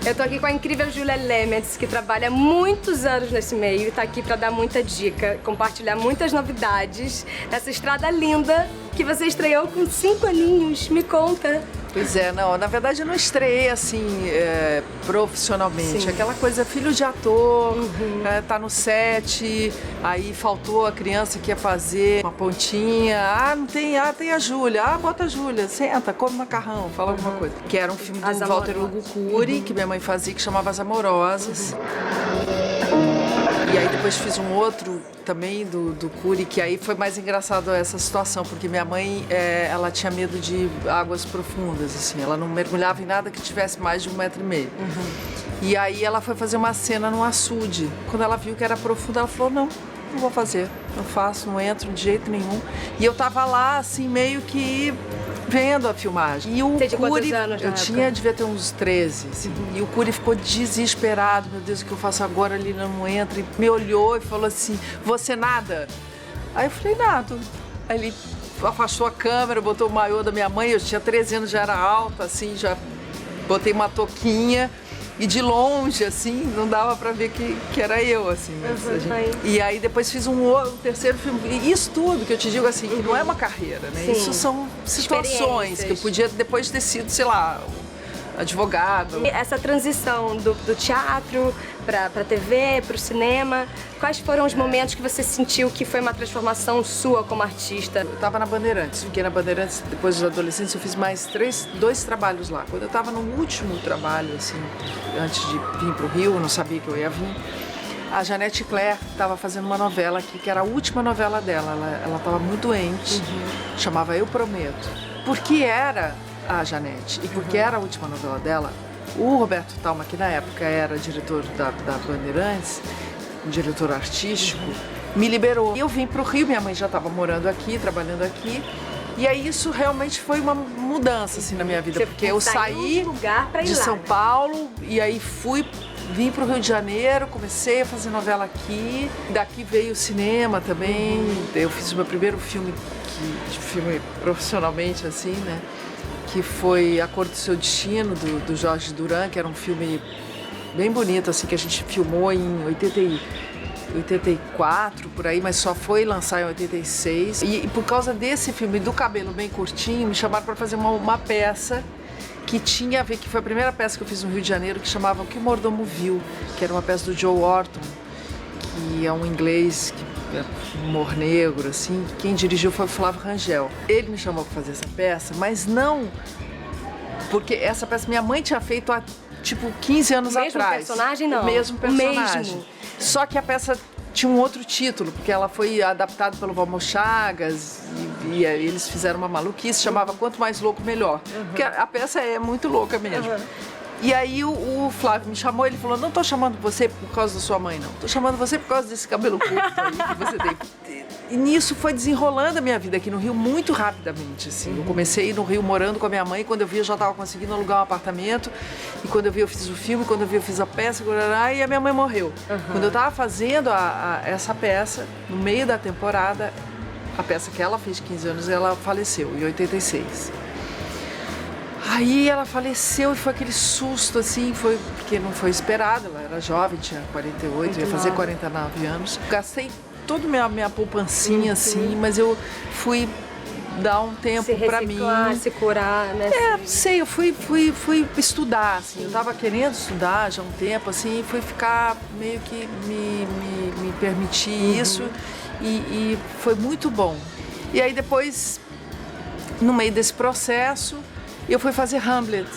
Eu tô aqui com a incrível Julia Lemets, que trabalha há muitos anos nesse meio e tá aqui pra dar muita dica, compartilhar muitas novidades nessa estrada linda que você estreou com 5 aninhos. Me conta. Pois é, não, na verdade eu não estreiei assim profissionalmente. Sim. Aquela coisa, filho de ator, tá no set, aí faltou a criança que ia fazer uma pontinha. Ah, não tem, tem a Júlia. Ah, bota a Júlia, senta, come macarrão, fala alguma coisa. Que era um filme do Walter Hugo Cury, que minha mãe fazia, que chamava As Amorosas. E aí depois fiz um outro também do Cury, que aí foi mais engraçado essa situação, porque minha mãe, ela tinha medo de águas profundas, assim, ela não mergulhava em nada que tivesse mais de 1,5 metro. E aí ela foi fazer uma cena no açude. Quando ela viu que era profundo, ela falou, não vou fazer, não faço, não entro de jeito nenhum. E eu tava lá, assim, meio que vendo a filmagem. E o Cury, devia ter uns 13, assim. E o Cury ficou desesperado, meu Deus, o que eu faço agora, ali não entra. E me olhou e falou assim, você nada? Aí eu falei, nada. Aí ele afastou a câmera, botou o maiô da minha mãe, eu tinha 13 anos, já era alta, assim, já botei uma touquinha. E de longe, assim, não dava pra ver que era eu, assim. E aí depois fiz um terceiro filme. E isso tudo que eu te digo, assim, que não é uma carreira, né? Sim. Isso são situações que eu podia depois ter sido, sei lá, advogado. E essa transição do teatro pra TV, pro cinema, quais foram os momentos que você sentiu que foi uma transformação sua como artista? Eu tava na Bandeirantes, fiquei na Bandeirantes depois dos adolescentes, eu fiz mais 2 trabalhos lá. Quando eu tava no último trabalho, assim, antes de vir pro Rio, eu não sabia que eu ia vir, a Janete Claire estava fazendo uma novela aqui, que era a última novela dela. Ela estava muito doente, chamava Eu Prometo. Porque era a Janete e porque era a última novela dela, o Roberto Talma, que na época era diretor da Bandeirantes, um diretor artístico, me liberou. E eu vim pro Rio, minha mãe já estava morando aqui, trabalhando aqui. E aí isso realmente foi uma mudança assim na minha vida, porque eu saí de São Paulo e aí vim pro Rio de Janeiro, comecei a fazer novela aqui. Daqui veio o cinema também. Eu fiz o meu primeiro filme profissionalmente assim, né? Que foi A Cor do Seu Destino, do Jorge Duran, que era um filme bem bonito, assim, que a gente filmou em 84, por aí, mas só foi lançar em 86. E por causa desse filme, do cabelo bem curtinho, me chamaram para fazer uma peça que tinha a ver, que foi a primeira peça que eu fiz no Rio de Janeiro, que chamava O que o Mordomo Viu, que era uma peça do Joe Orton, que é um inglês que humor negro, assim. Quem dirigiu foi o Flávio Rangel. Ele me chamou para fazer essa peça, mas não porque essa peça minha mãe tinha feito há, tipo, 15 anos atrás. O mesmo personagem, não? O mesmo personagem. O mesmo. Só que a peça tinha um outro título, porque ela foi adaptada pelo Valmor Chagas e eles fizeram uma maluquice, chamava Quanto Mais Louco, Melhor. Porque a peça é muito louca mesmo. E aí o Flávio me chamou, ele falou, não tô chamando você por causa da sua mãe, não. Tô chamando você por causa desse cabelo curto aí que você tem. E nisso foi desenrolando a minha vida aqui no Rio muito rapidamente, assim. Eu comecei no Rio morando com a minha mãe, e quando eu vi eu já estava conseguindo alugar um apartamento. E quando eu vi eu fiz o filme, quando eu vi eu fiz a peça, e a minha mãe morreu. Quando eu estava fazendo essa peça, no meio da temporada, a peça que ela fez de 15 anos, ela faleceu em 86. Aí ela faleceu e foi aquele susto, assim, porque não foi esperado, ela era jovem, tinha 48, ia fazer 49 anos. Gastei toda a minha poupancinha, assim, mas eu fui dar um tempo pra mim. Se curar, né? Eu fui estudar, assim, eu tava querendo estudar já há um tempo, assim, e fui ficar meio que me permitir isso e foi muito bom. E aí depois, no meio desse processo, eu fui fazer Hamlet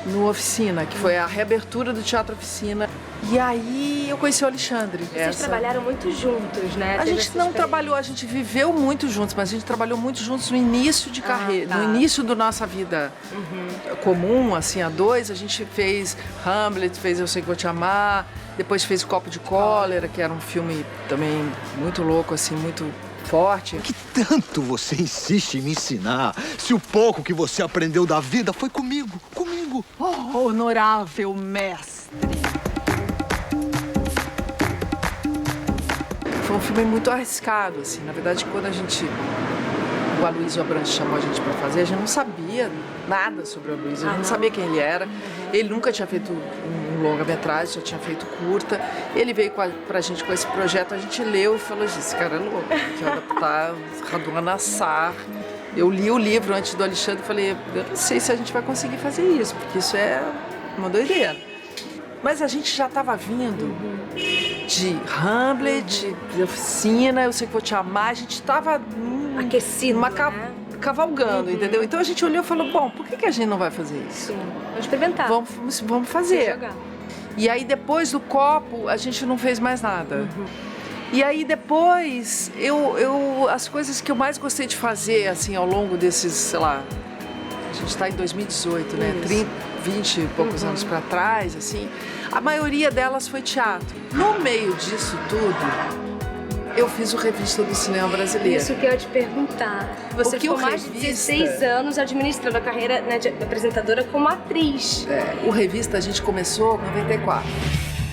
no Oficina, que foi a reabertura do Teatro Oficina. E aí eu conheci o Alexandre. Vocês trabalharam muito juntos, né? A gente não trabalhou, a gente viveu muito juntos, mas a gente trabalhou muito juntos no início de carreira, no início da nossa vida comum, assim, a dois. A gente fez Hamlet, fez Eu Sei Que Vou Te Amar, depois fez Copo de Cólera, que era um filme também muito louco, assim, muito forte. Que tanto você insiste em me ensinar, se o pouco que você aprendeu da vida foi comigo. Oh, honorável mestre. Foi um filme muito arriscado, assim. Na verdade, quando o Aloysio Abrantes chamou a gente para fazer, a gente não sabia nada sobre o Aloysio, a gente não sabia quem ele era. Ele nunca tinha feito um um longa-metragem, já tinha feito curta. Ele veio pra gente com esse projeto, a gente leu e falou, esse cara é louco, que vai adaptar Raduna Nassar. Eu li o livro antes do Alexandre e falei, eu não sei se a gente vai conseguir fazer isso, porque isso é uma doideira. Mas a gente já estava vindo de Hamlet, de Oficina, Eu Sei Que Vou Te Amar, a gente estava aquecido, né? Cavalgando, entendeu? Então a gente olhou e falou, bom, por que a gente não vai fazer isso? Sim, vamos experimentar. Vamos fazer. Jogar. E aí depois do copo, a gente não fez mais nada. E aí depois, as coisas que eu mais gostei de fazer, assim, ao longo desses, sei lá, a gente está em 2018, né? 20 e poucos anos para trás, assim, a maioria delas foi teatro. No meio disso tudo, eu fiz o Revista do Cinema Brasileiro. Isso que eu ia te perguntar. Você ficou mais de 16 anos administrando a carreira, né, de apresentadora como atriz. O Revista a gente começou em 94.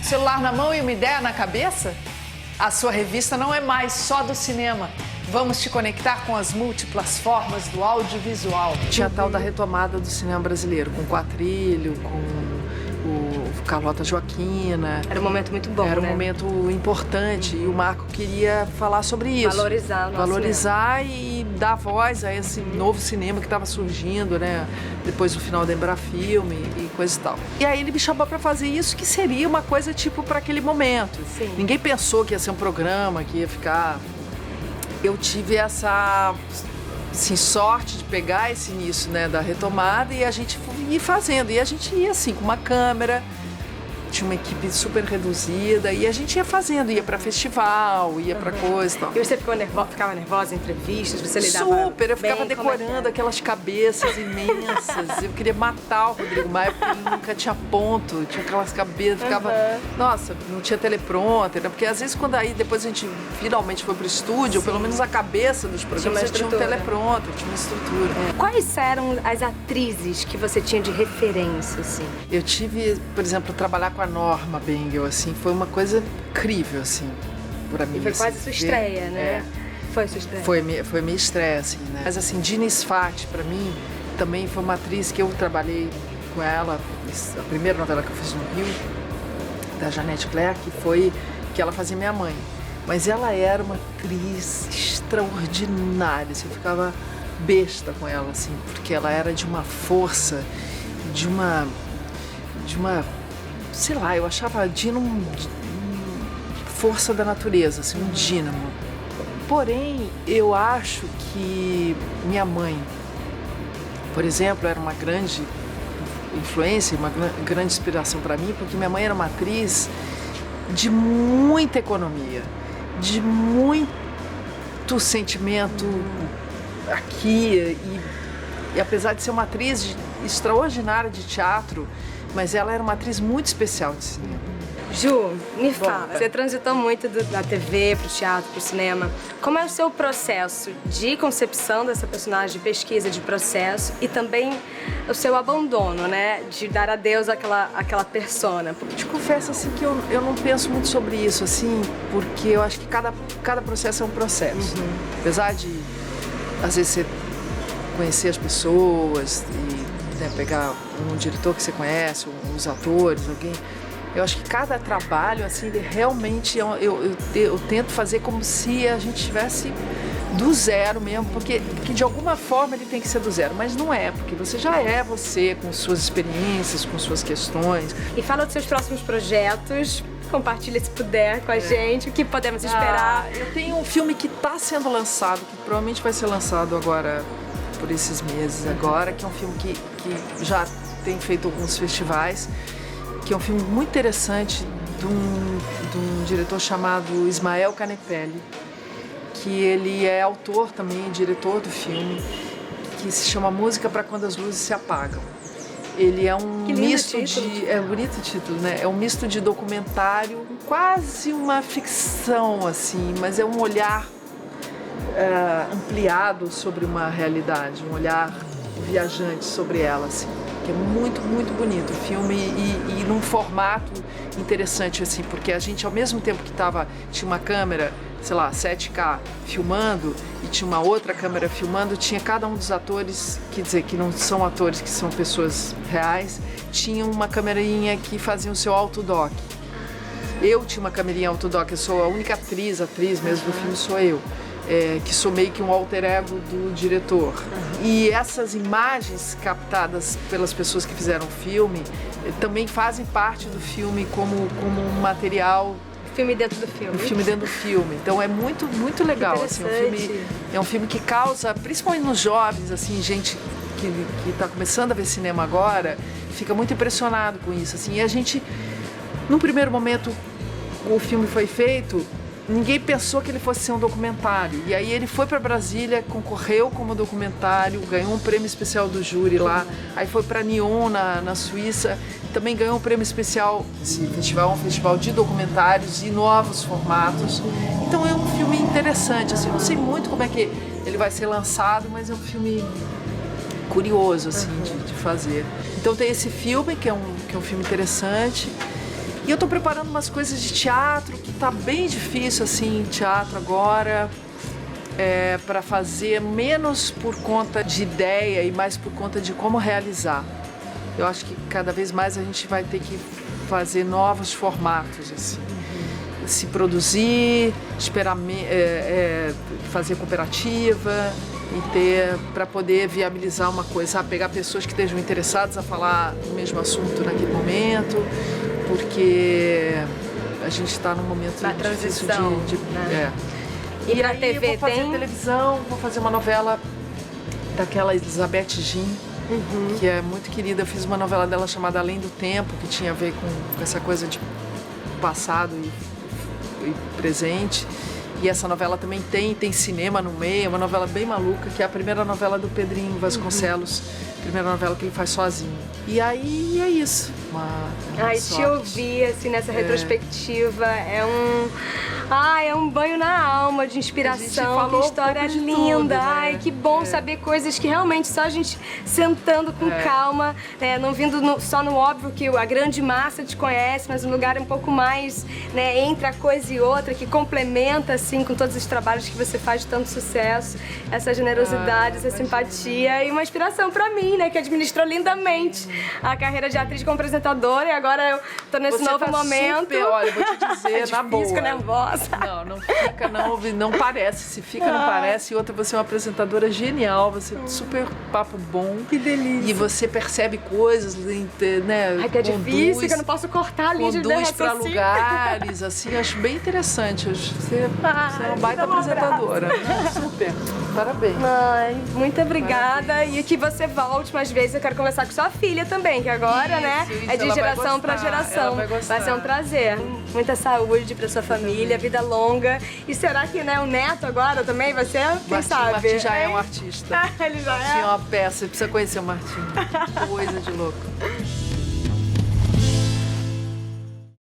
Celular na mão e uma ideia na cabeça? A sua revista não é mais só do cinema. Vamos te conectar com as múltiplas formas do audiovisual. Tinha a tal da retomada do cinema brasileiro, com o Quatrilho, com o Carlota Joaquina. Era um momento muito bom, Era um né? momento importante e o Marco queria falar sobre isso. Valorizar o nosso Valorizar e dar voz a esse novo cinema que estava surgindo, né? Depois do final da Embrafilme e coisa e tal. E aí ele me chamou para fazer isso, que seria uma coisa tipo para aquele momento. Sim. Ninguém pensou que ia ser um programa, que ia ficar... Eu tive essa assim, sorte de pegar esse início, né, da retomada e a gente ia fazendo. E a gente ia assim, com uma câmera, tinha uma equipe super reduzida e a gente ia fazendo, ia para festival, ia para coisa e tal. E você ficava nervosa em entrevistas? Você lidava Super, eu ficava bem? Como é que decorando era? aquelas cabeças imensas. Eu queria matar o Rodrigo Maia porque ele nunca tinha ponto, tinha aquelas cabeças, ficava... Nossa, não tinha teleprompter, né? Porque às vezes quando aí depois a gente finalmente foi pro estúdio, pelo menos a cabeça dos programas tinha um teleprompter, tinha uma estrutura. Quais eram as atrizes que você tinha de referência, assim? Eu tive, por exemplo, trabalhar com a Norma Bengel, assim, foi uma coisa incrível, assim, pra mim. E foi assim, quase sua estreia, né? Foi sua estreia? Foi minha estreia, assim, né? Mas, assim, Dina Sfati, pra mim, também foi uma atriz que eu trabalhei com ela, a primeira novela que eu fiz no Rio, da Janete Claire, que foi que ela fazia minha mãe. Mas ela era uma atriz extraordinária, assim, eu ficava besta com ela, assim, porque ela era de uma força, de uma sei lá, eu achava a Dina força da natureza, assim, um dínamo. Porém, eu acho que minha mãe, por exemplo, era uma grande influência, uma grande inspiração para mim, porque minha mãe era uma atriz de muita economia, de muito sentimento aqui e apesar de ser uma atriz extraordinária de teatro, mas ela era uma atriz muito especial de cinema. Ju, me fala, você transitou muito da TV pro teatro, pro cinema. Como é o seu processo de concepção dessa personagem, de pesquisa, de processo e também o seu abandono, né? De dar adeus àquela persona? Te confesso assim que eu não penso muito sobre isso, assim, porque eu acho que cada processo é um processo. Apesar de, às vezes, você conhecer as pessoas e pegar um diretor que você conhece, uns atores, alguém... Eu acho que cada trabalho, assim, ele realmente, eu tento fazer como se a gente estivesse do zero mesmo, porque de alguma forma ele tem que ser do zero, mas não é, porque você já é você, com suas experiências, com suas questões. E fala dos seus próximos projetos, compartilha se puder com a gente, o que podemos esperar. Eu tenho um filme que está sendo lançado, que provavelmente vai ser lançado agora, por esses meses agora, que é um filme que já tem feito alguns festivais, que é um filme muito interessante de um diretor chamado Ismael Canepelli, que ele é autor também, diretor do filme, que se chama Música para Quando as Luzes se Apagam. Ele é um misto de... É bonito o título, né? É um misto de documentário, quase uma ficção, assim, mas é um olhar ampliado sobre uma realidade, um olhar viajante sobre ela, assim. É muito, muito bonito o filme e num formato interessante, assim, porque a gente, ao mesmo tempo que tinha uma câmera sei lá, 7K filmando e tinha uma outra câmera filmando, tinha cada um dos atores, quer dizer, que não são atores, que são pessoas reais, tinha uma câmerinha que fazia o seu autodoc. Eu tinha uma câmerinha autodoc, eu sou a única atriz mesmo do filme, sou eu. Que sou meio que um alter ego do diretor. E essas imagens captadas pelas pessoas que fizeram o filme também fazem parte do filme como um material. Filme dentro do filme. O filme dentro do filme. Então é muito, muito legal. Assim, é um filme que causa, principalmente nos jovens, assim, gente que está começando a ver cinema agora, fica muito impressionado com isso. Assim, e a gente, num primeiro momento, o filme foi feito, ninguém pensou que ele fosse ser um documentário. E aí ele foi para Brasília, concorreu como documentário, ganhou um prêmio especial do júri lá. Aí foi para Nyon, na Suíça, também ganhou um prêmio especial. Esse festival é um festival de documentários e novos formatos. Então é um filme interessante. Assim, não sei muito como é que ele vai ser lançado, mas é um filme curioso assim, de fazer. Então tem esse filme, que é um filme interessante. E eu tô preparando umas coisas de teatro, que tá bem difícil, assim, teatro agora, para fazer menos por conta de ideia e mais por conta de como realizar. Eu acho que cada vez mais a gente vai ter que fazer novos formatos, assim. Se produzir, esperar fazer cooperativa e ter, para poder viabilizar uma coisa, pegar pessoas que estejam interessadas a falar o mesmo assunto naquele momento, porque a gente está num momento da difícil transição, né? E pra aí TV eu vou fazer tem? televisão, vou fazer uma novela daquela Elizabeth Jean, que é muito querida. Eu fiz uma novela dela chamada Além do Tempo, que tinha a ver com essa coisa de passado e presente. E essa novela também tem cinema no meio, é uma novela bem maluca, que é a primeira novela do Pedrinho Vasconcelos, primeira novela que ele faz sozinho. E aí é isso. Ai, te ouvir assim nessa retrospectiva é um banho na alma de inspiração, que história linda. Tudo, né? Ai, que bom saber coisas que realmente só a gente sentando com calma, né, não vindo só no óbvio que a grande massa te conhece, mas um lugar um pouco mais, né, entre a coisa e outra, que complementa assim com todos os trabalhos que você faz de tanto sucesso, essa generosidade, essa simpatia e uma inspiração pra mim, né, que administrou lindamente a carreira de atriz como apresentadora e agora eu tô nesse novo momento. Super, olha, vou te dizer, na boa. Fico nervosa. Não fica, não parece. Se fica, não parece. E outra, você é uma apresentadora genial, você é super papo bom. Que delícia. E você percebe coisas, né? Ai, que é difícil, que eu não posso cortar a linha de conduz pra lugares, assim, acho bem interessante. Você é uma baita apresentadora. Super. Parabéns. Ai, muito obrigada. E que você volte mais vezes. Eu quero conversar com sua filha também, que agora, né, é de geração pra geração. Vai ser um prazer. Muita saúde pra sua família, vida longa. E será que, né, o neto agora também vai ser? Quem sabe? O Martim já é um artista. Ele já Martim é uma peça, precisa conhecer o Martim. Coisa de louco.